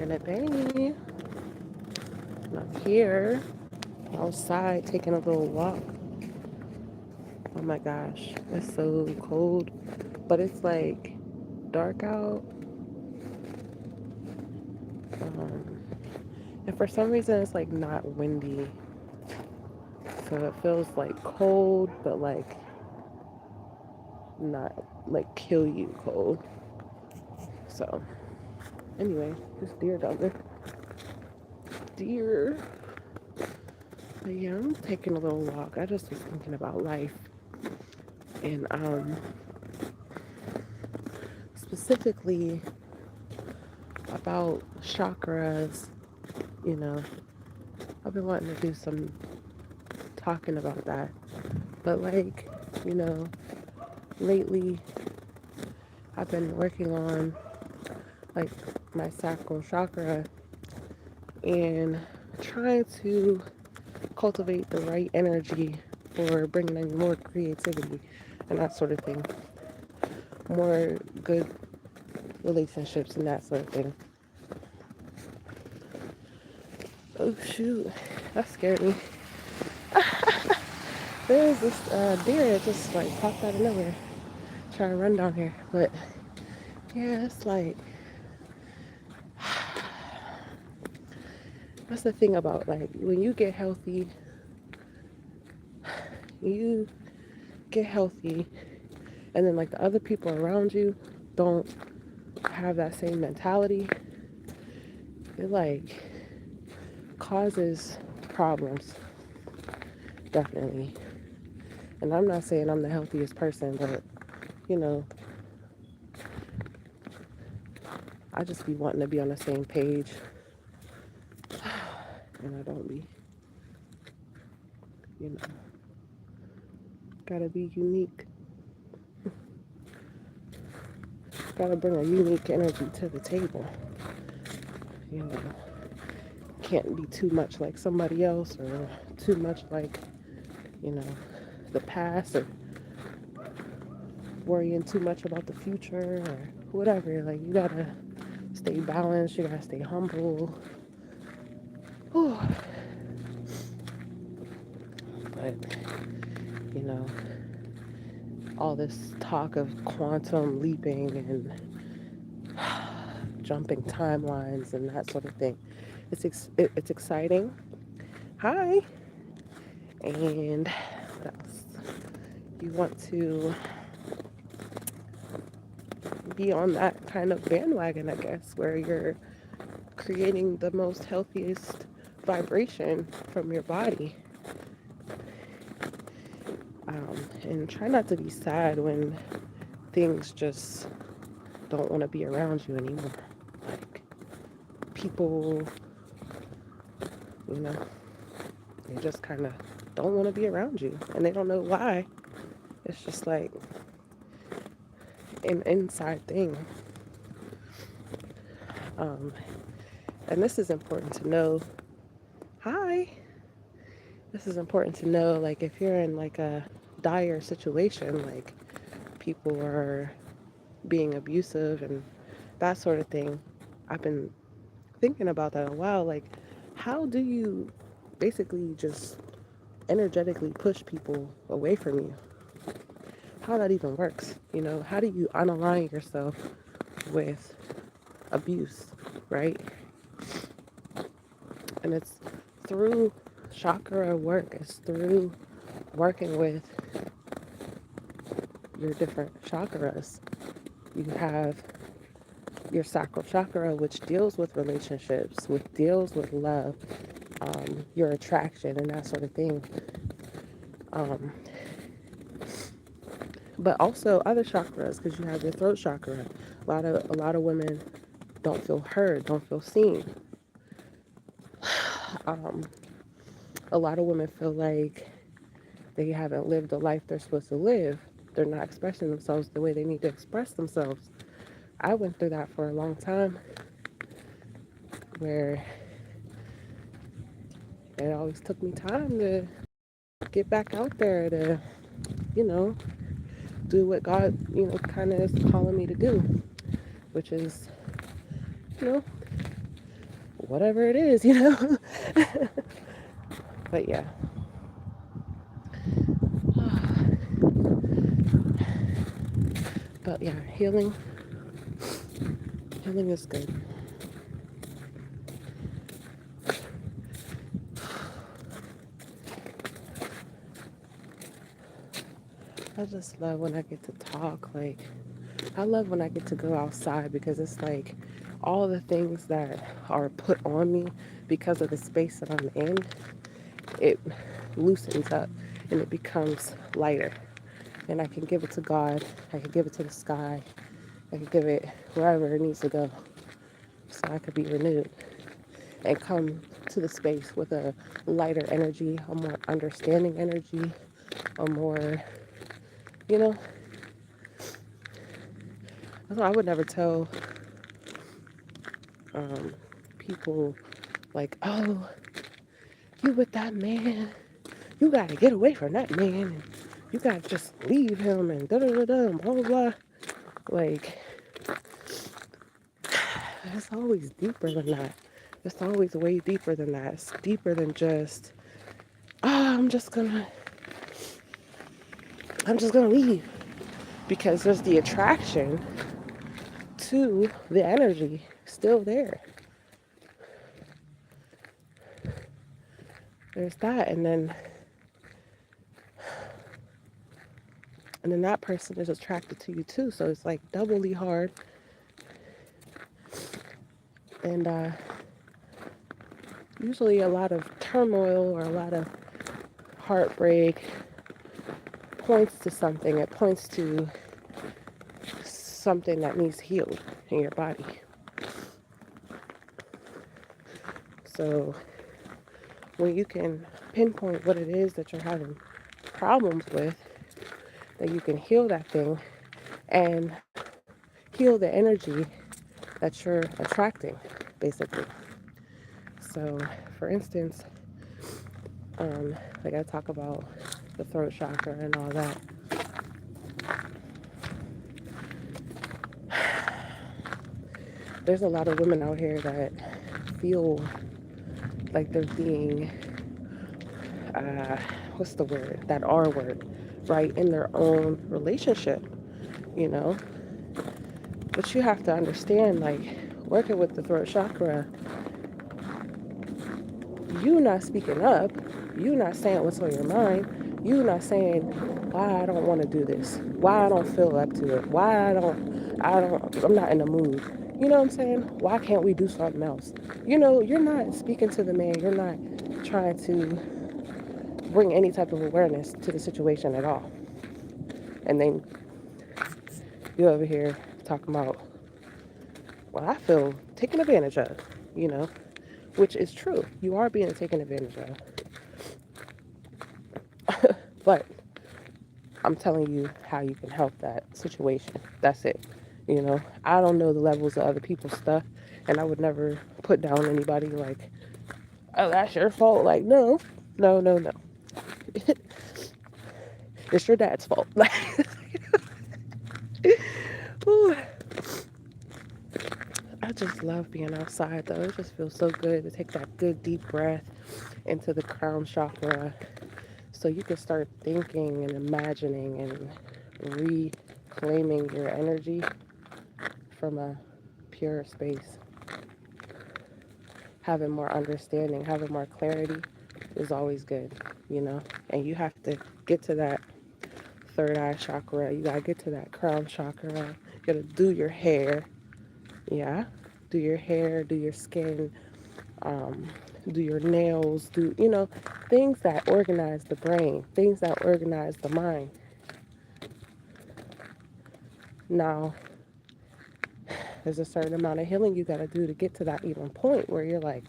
In a day, I'm here outside taking a little walk. Oh my gosh, it's so cold, but it's like dark out. Um, and for some reason, it's like not windy, so it feels like cold, but like not like kill you cold. So anyway, this deer down there, deer. But yeah, I'm taking a little walk. I just was thinking about life and specifically about chakras. You know, I've been wanting to do some talking about that. But like, you know, lately I've been working on like my sacral chakra and trying to cultivate the right energy for bringing in more creativity and that sort of thing. More good relationships and that sort of thing. Oh shoot, that scared me. There's this deer that just like popped out of nowhere trying to run down here. But yeah, it's like that's the thing about like when you get healthy, you get healthy and then like the other people around you don't have that same mentality, it like causes problems, definitely. And I'm not saying I'm the healthiest person, but you know, I just be wanting to be on the same page and I don't be, you know, gotta be unique. Gotta bring a unique energy to the table. You know, can't be too much like somebody else or too much like, you know, the past or worrying too much about the future or whatever. Like, you gotta stay balanced, you gotta stay humble. Whew. But, you know, all this talk of quantum leaping and jumping timelines and that sort of thing, it's exciting. Hi. And what else? You want to be on that kind of bandwagon, I guess, where you're creating the most healthiest vibration from your body. And try not to be sad when things just don't want to be around you anymore. Like, people, you know, they just kind of don't want to be around you and they don't know why. It's just like an inside thing. Um, and this is important to know. Hi. This is important to know, like, if you're in like a dire situation, like people are being abusive and that sort of thing. I've been thinking about that a while. Like, how do you basically just energetically push people away from you? How that even works? You know, how do you unalign yourself with abuse, right? And it's through chakra work, it's through working with your different chakras. You have your sacral chakra, which deals with relationships, which deals with love, your attraction, and that sort of thing. Um, but also other chakras, because you have your throat chakra. A lot of women don't feel heard, don't feel seen. Um, a lot of women feel like they haven't lived the life they're supposed to live. They're not expressing themselves the way they need to express themselves. I went through that for a long time where it always took me time to get back out there to, you know, do what God, you know, kind of is calling me to do, which is, you know, whatever it is, you know. But yeah. But yeah, healing is good. I just love when I get to talk. Like, I love when I get to go outside because it's like all the things that are put on me because of the space that I'm in, it loosens up and it becomes lighter. And I can give it to God, I can give it to the sky, I can give it wherever it needs to go so I could be renewed and come to the space with a lighter energy, a more understanding energy, a more, you know, that's why I would never tell um, people like, oh, you with that man, you gotta get away from that man, and you gotta just leave him, and da da da da, and blah blah blah. Like, it's always deeper than that. It's always way deeper than that. It's deeper than just, oh, I'm just gonna leave. Because there's the attraction to the energy still there. There's that, and then that person is attracted to you too. So it's like doubly hard. And usually a lot of turmoil or a lot of heartbreak points to something. It points to something that needs healed in your body. So when you can pinpoint what it is that you're having problems with, that you can heal that thing and heal the energy that you're attracting, basically. So, for instance, like I talk about the throat chakra and all that. There's a lot of women out here that feel like they're being, what's the word? That R word, right? In their own relationship, you know? But you have to understand, like, working with the throat chakra, you not speaking up, you not saying what's on your mind, you not saying why I don't want to do this, why I don't feel up to it, why I'm not in the mood. You know what I'm saying? Why can't we do something else? You know, you're not speaking to the man, you're not trying to bring any type of awareness to the situation at all. And then you over here talking about, well, I feel taken advantage of, you know, which is true. You are being taken advantage of. But I'm telling you how you can help that situation. That's it. You know, I don't know the levels of other people's stuff, and I would never put down anybody like, oh, that's your fault. Like, no, no, no, no. It's your dad's fault. Like, ooh, I just love being outside, though. It just feels so good to take that good deep breath into the crown chakra so you can start thinking and imagining and reclaiming your energy from a pure space. Having more understanding, having more clarity is always good, you know? And you have to get to that third eye chakra. You gotta get to that crown chakra. You gotta do your hair. Yeah. Do your hair, do your skin, um, do your nails, things that organize the brain, things that organize the mind. Now, there's a certain amount of healing you gotta do to get to that even point where you're like,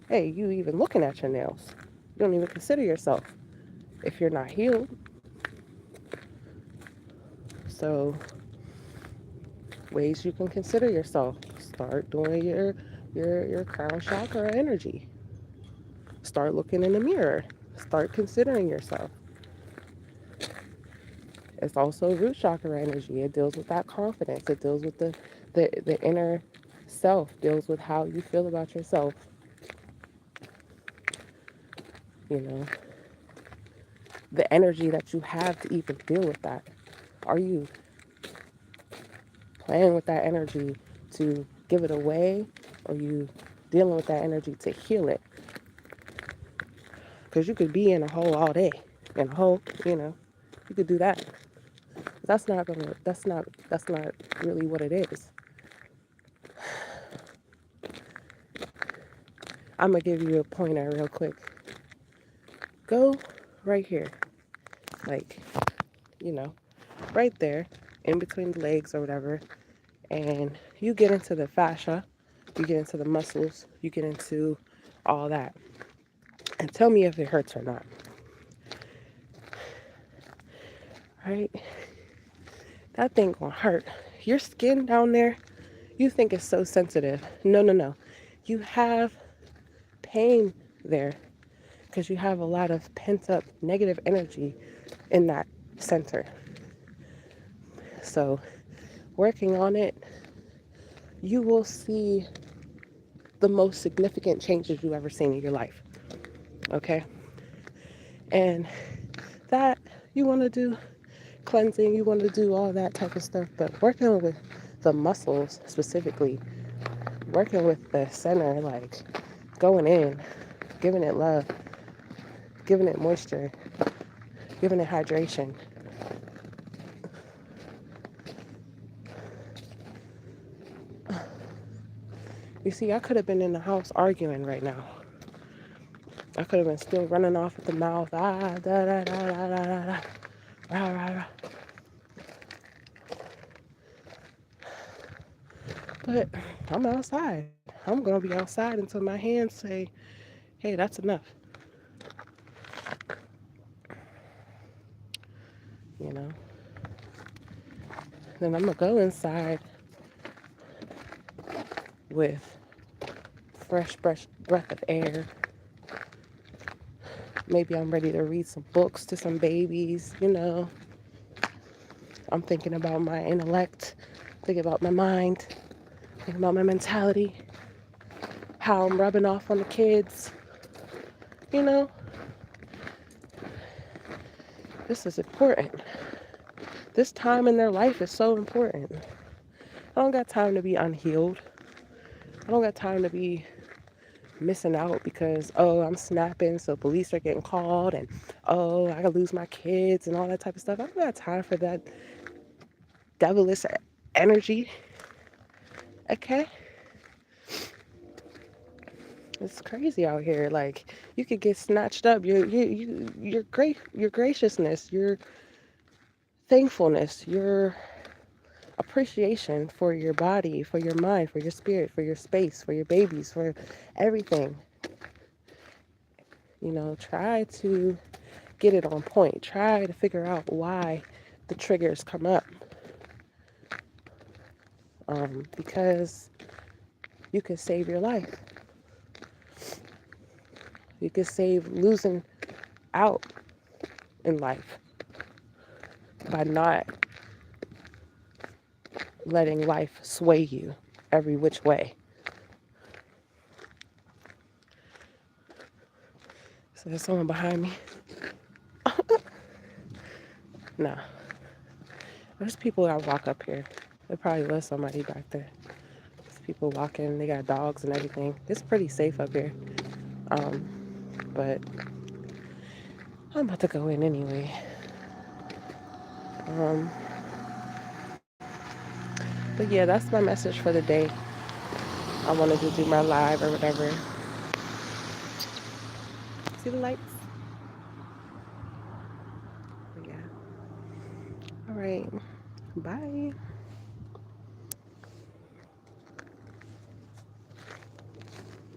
hey, you even looking at your nails. You don't even consider yourself if you're not healed. So, ways you can consider yourself. Start doing your crown chakra energy. Start looking in the mirror. Start considering yourself. It's also root chakra energy. It deals with that confidence. It deals with the inner Self deals with how you feel about yourself. You know, the energy that you have to even deal with that. Are you playing with that energy to give it away? Or are you dealing with that energy to heal it? Because you could be in a hole all day. In a hole, you could do that. That's not really what it is. I'm gonna give you a pointer real quick. Go right here. Like, you know, right there, in between the legs or whatever, and you get into the fascia, you get into the muscles, you get into all that. And tell me if it hurts or not. Right? That thing gonna hurt. Your skin down there, you think it's so sensitive. No, no, no. You have pain there because you have a lot of pent up negative energy in that center. So, working on it, you will see the most significant changes you've ever seen in your life. Okay? And that you want to do cleansing, you want to do all that type of stuff, but working with the muscles specifically, working with the center, like going in, giving it love, giving it moisture, giving it hydration. You see, I could have been in the house arguing right now. I could have been still running off at the mouth, da da da da da da da, rah rah rah. But I'm outside. I'm gonna be outside until my hands say, "Hey, that's enough." You know. Then I'm gonna go inside with fresh breath of air. Maybe I'm ready to read some books to some babies. I'm thinking about my intellect, thinking about my mind, thinking about my mentality, how I'm rubbing off on the kids. You know, this is important. This time in their life is so important. I don't got time to be unhealed. I don't got time to be missing out because, oh, I'm snapping, so police are getting called, and oh, I could lose my kids and all that type of stuff. I don't got time for that devilish energy. Okay? It's crazy out here. Like, you could get snatched up. Your great, your graciousness, your thankfulness, your appreciation for your body, for your mind, for your spirit, for your space, for your babies, for everything. Try to get it on point. Try to figure out why the triggers come up. Because you can save your life. You can save losing out in life by not letting life sway you every which way. So there's someone behind me. Nah. There's people that walk up here. There probably was somebody back there. There's people walking, they got dogs and everything. It's pretty safe up here. But I'm about to go in anyway. But yeah, that's my message for the day. I wanted to do my live or whatever. See the lights? Yeah. All right. Bye.